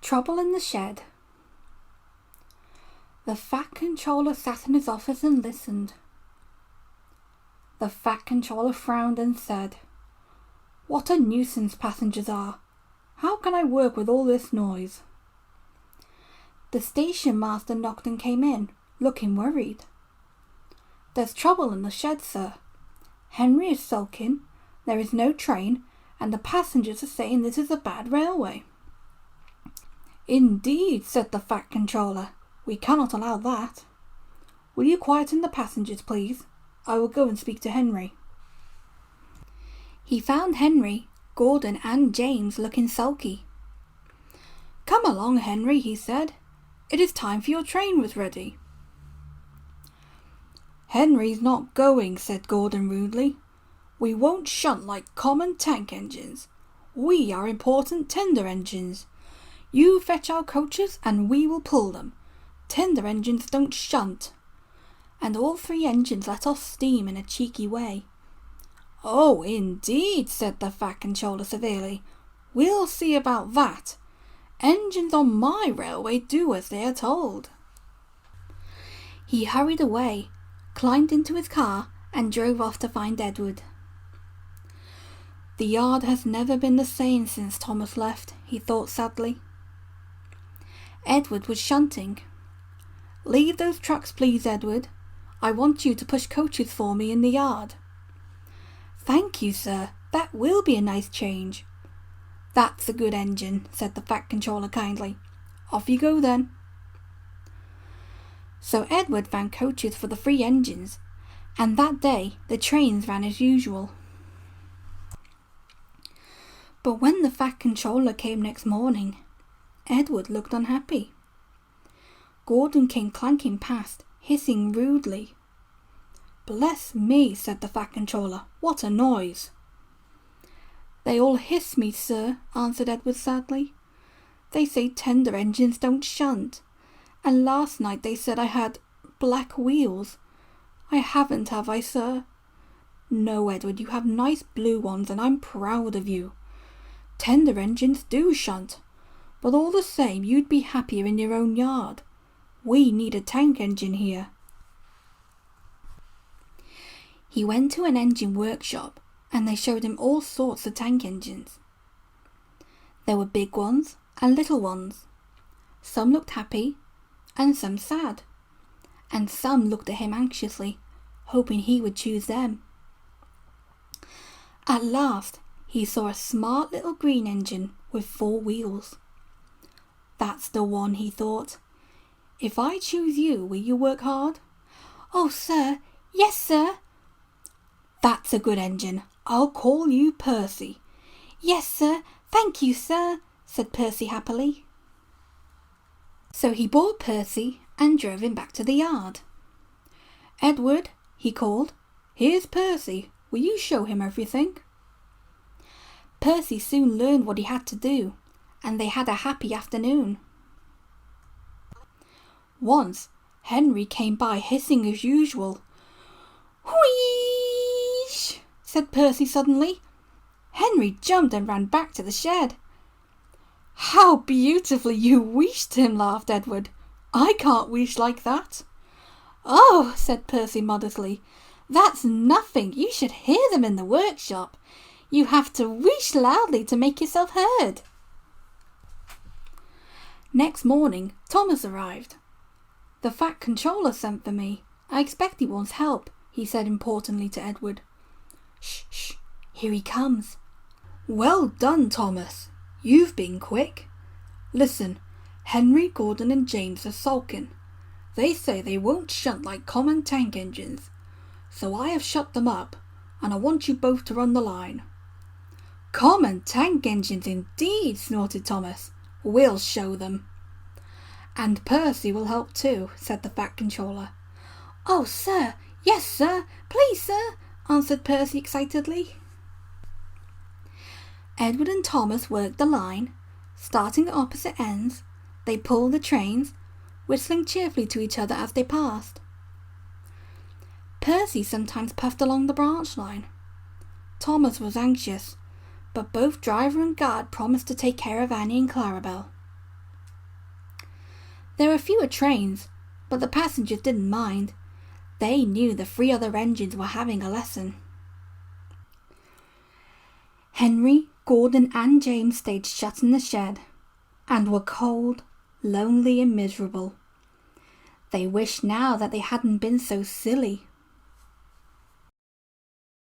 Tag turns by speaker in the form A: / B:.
A: Trouble in the shed. The Fat Controller sat in his office and listened. The Fat Controller frowned and said, "What a nuisance passengers are. How can I work with all this noise?" The station master knocked and came in, looking worried. "There's trouble in the shed, sir. Henry is sulking, there is no train, and the passengers are saying this is a bad railway." "Indeed," said the Fat Controller. "We cannot allow that. Will you quieten the passengers, please? I will go and speak to Henry." He found Henry, Gordon and James looking sulky. "Come along, Henry," he said. "It is time for your train was ready." "Henry's not going," said Gordon rudely. "We won't shunt like common tank engines. We are important tender engines. You fetch our coaches and we will pull them. Tender engines don't shunt." And all three engines let off steam in a cheeky way. "Oh, indeed," said the Fat Controller severely. "We'll see about that. Engines on my railway do as they are told." He hurried away, climbed into his car and drove off to find Edward. The yard has never been the same since Thomas left, he thought sadly. Edward was shunting. "Leave those trucks, please, Edward. I want you to push coaches for me in the yard." "Thank you, sir. That will be a nice change." "That's a good engine," said the Fat Controller kindly. "Off you go then." So Edward found coaches for the three engines, and that day the trains ran as usual. But when the Fat Controller came next morning, Edward looked unhappy. Gordon came clanking past, hissing rudely. "Bless me," said the Fat Controller, "what a noise!" "They all hiss me, sir," answered Edward sadly. "They say tender engines don't shunt, and last night they said I had black wheels. I haven't, have I, sir?" "No, Edward, you have nice blue ones, and I'm proud of you. Tender engines do shunt, but all the same you'd be happier in your own yard. We need a tank engine here." He went to an engine workshop and they showed him all sorts of tank engines. There were big ones and little ones. Some looked happy and some sad, and some looked at him anxiously, hoping he would choose them. At last he saw a smart little green engine with 4 wheels. "That's the one," he thought. "If I choose you, will you work hard?" "Oh, sir, yes, sir." "That's a good engine. I'll call you Percy." "Yes, sir, thank you, sir," said Percy happily. So he bought Percy and drove him back to the yard. "Edward," he called, "here's Percy. Will you show him everything?" Percy soon learned what he had to do, and they had a happy afternoon. Once Henry came by hissing as usual. "Wheesh!" said Percy suddenly. Henry jumped and ran back to the shed. "How beautifully you wheeshed him," laughed Edward. "I can't wheesh like that." "Oh," said Percy modestly, "that's nothing. You should hear them in the workshop. You have to wheesh loudly to make yourself heard." Next morning Thomas arrived. "The Fat Controller sent for me. I expect he wants help," he said importantly to Edward. "Shh, shh, here he comes." "Well done, Thomas. You've been quick. Listen, Henry, Gordon and James are sulking. They say they won't shunt like common tank engines. So I have shut them up, and I want you both to run the line." "Common tank engines indeed," snorted Thomas. "We'll show them." "And Percy will help too," said the Fat Controller. "Oh, sir, yes, sir, please, sir," answered Percy excitedly. Edward and Thomas worked the line. Starting at opposite ends, they pulled the trains, whistling cheerfully to each other as they passed. Percy sometimes puffed along the branch line. Thomas was anxious, but both driver and guard promised to take care of Annie and Clarabel. There were fewer trains, but the passengers didn't mind. They knew the 3 other engines were having a lesson. Henry, Gordon and James stayed shut in the shed and were cold, lonely and miserable. They wished now that they hadn't been so silly.